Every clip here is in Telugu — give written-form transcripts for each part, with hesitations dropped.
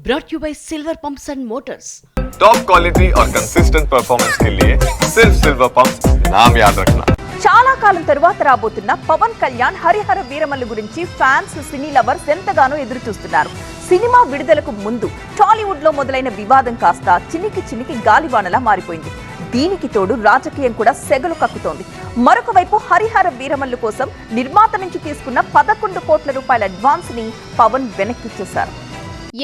brought you by Silver Pumps and Motors. Top quality और कंसिस्टेंट परफॉर्मेंस के लिए सिर्फ सिल्वर पंप्स नाम याद रखना. చాలా కాలం తరువాత రాబోతున్న పవన్ కళ్యాణ్ హరిహర వీరమల్లు గురించి ఫ్యాన్స్ సినీ లవర్స్ ఎంతగానో ఎదురు చూస్తున్నారు. సినిమా విడుదలకు ముందు టాలీవుడ్ లో మొదలైన వివాదం కాస్త చినికి గాలివానలా మారిపోయింది. దీనికి తోడు రాజకీయం కూడా సెగలు కక్కుతోంది. మరొక వైపు హరిహర వీరమల్లు కోసం నిర్మాత నుంచి తీసుకున్న 11 కోట్ల రూపాయల అడ్వాన్స్ ని పవన్ వెనక్కిచ్చేశారు.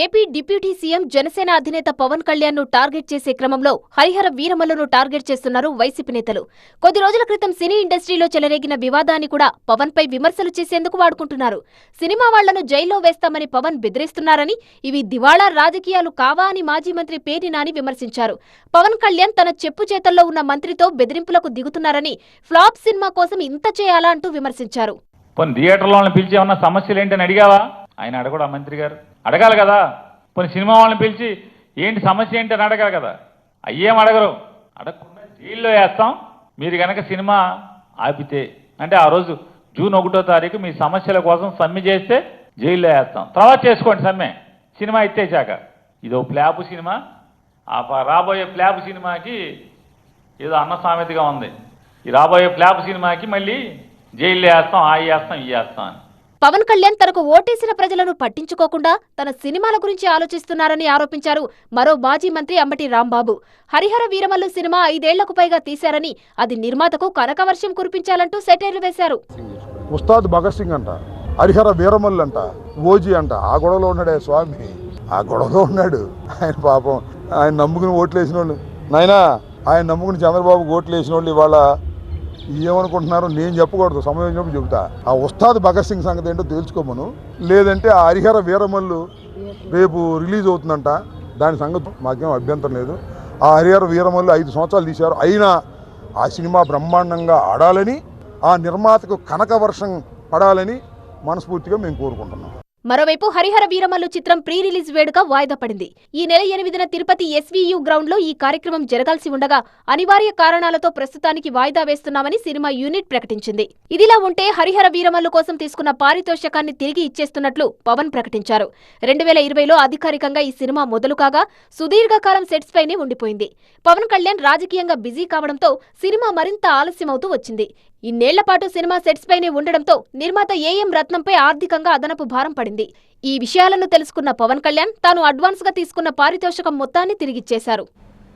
ఏపీ డిప్యూటీ సీఎం జనసేన అధినేత పవన్ కళ్యాణ్ ను టార్గెట్ చేసే క్రమంలో హరిహర వీరమల్లును టార్గెట్ చేస్తున్నారు వైసీపీ నేతలు. కొద్ది రోజుల క్రితం సినీ ఇండస్ట్రీలో చెలరేగిన వివాదాన్ని కూడా పవన్ పై విమర్శలు చేసేందుకు వాడుకుంటున్నారు. సినిమా వాళ్లను జైల్లో వేస్తామని పవన్ బెదిరిస్తున్నారని, ఇవి దివాళా రాజకీయాలు కావా అని మాజీ మంత్రి పేర్ని నాని విమర్శించారు. పవన్ కళ్యాణ్ తన చెప్పు చేతల్లో ఉన్న మంత్రితో బెదిరింపులకు దిగుతున్నారని, ఫ్లాప్ సినిమా కోసం ఇంత చేయాలా అంటూ విమర్శించారు. థియేటర్లో పిలిచి ఏమన్నా సమస్యలు ఏంటని అడిగావా? ఆయన అడగడా? మంత్రి గారు అడగాలి కదా. కొన్ని సినిమా వాళ్ళని పిలిచి ఏంటి సమస్య ఏంటి అని అడగాలి కదా. అయ్యేం అడగరు. అడగకుండా జైల్లో వేస్తాం మీరు కనుక సినిమా ఆపితే, అంటే ఆ రోజు జూన్ 1వ తారీఖు మీ సమస్యల కోసం సమ్మె చేస్తే జైల్లో వేస్తాం, తర్వాత చేసుకోండి సమ్మె, సినిమా ఎత్తేసాక. ఇదో ప్లాపు సినిమా. రాబోయే ప్లాపు సినిమాకి ఏదో అన్న సామెతగా ఉంది. ఈ రాబోయే ప్లాపు సినిమాకి మళ్ళీ జైల్లో వేస్తాం, ఆ వేస్తాం, ఈ వేస్తాం అని. పవన్ కళ్యాణ్ తనకు ఓటేసిన ప్రజలను పట్టించుకోకుండా తన సినిమాల గురించి ఆలోచిస్తున్నారని ఆరోపించారు మరో మాజీ మంత్రి అంబటి రాంబాబు. హరిహర వీరమల్లు సినిమా 5 ఏళ్లకు పైగా తీశారని, అది నిర్మాతకు కనకవర్షం కురిపించాలంటూ సెటైర్లు వేశారు. ఉస్తాద్ భగత్ సింగ్ అంట, హరిహర వీరమల్లు అంట, ఓజీ అంట, ఆ గొడవలో ఉన్నాడే స్వామి, ఆ గొడవలో ఉన్నాడు. ఆయన పాపం ఆయన నమ్ముకుని ఓట్లు వేసిన వాళ్ళు, నాయనా ఆయన నమ్ముకుని చంద్రబాబు ఓట్లు వేసిన వాళ్ళు ఇవాళ ఏమనుకుంటున్నారు నేను చెప్పకూడదు, సమయం వచ్చినప్పుడు చెబుతా. ఆ ఉస్తాద్ భగత్ సింగ్ సంగతి ఏంటో తెలుసుకోమను. లేదంటే ఆ హరిహర వీరమల్లు రేపు రిలీజ్ అవుతుందంట, దాని సంగతి మాకేం అభ్యంతరం లేదు. ఆ హరిహర వీరమల్లు 5 సంవత్సరాలు తీశారు, అయినా ఆ సినిమా బ్రహ్మాండంగా ఆడాలని, ఆ నిర్మాతకు కనక వర్షం పడాలని మనస్ఫూర్తిగా మేము కోరుకుంటున్నాం. మరోవైపు హరిహర వీరమల్లు చిత్రం ప్రీ రిలీజ్ వేడుక వాయిదా పడింది. ఈ నెల 8న తిరుపతి SVU గ్రౌండ్ లో ఈ కార్యక్రమం జరగాల్సి ఉండగా అనివార్య కారణాలతో ప్రస్తుతానికి వాయిదా వేస్తున్నామని సినిమా యూనిట్ ప్రకటించింది. ఇదిలా ఉంటే హరిహర వీరమల్లు కోసం తీసుకున్న పారితోషికాన్ని తిరిగి ఇచ్చేస్తున్నట్లు పవన్ ప్రకటించారు. 2020లో అధికారికంగా ఈ సినిమా మొదలు కాగా సుదీర్ఘకాలం సెట్స్ పైనే ఉండిపోయింది. పవన్ కళ్యాణ్ రాజకీయంగా బిజీ కావడంతో సినిమా మరింత ఆలస్యమవుతూ వచ్చింది. ఇన్నేళ్ల పాటు సినిమా సెట్స్ పైనే ఉండడంతో నిర్మాత AM రత్నంపై ఆర్థికంగా అదనపు భారం పడింది. ఈ విషయాలను తెలుసుకున్న పవన్ కళ్యాణ్ తాను అడ్వాన్స్ గా తీసుకున్న పారితోషికం మొత్తాన్ని తిరిగిచ్చేశారు.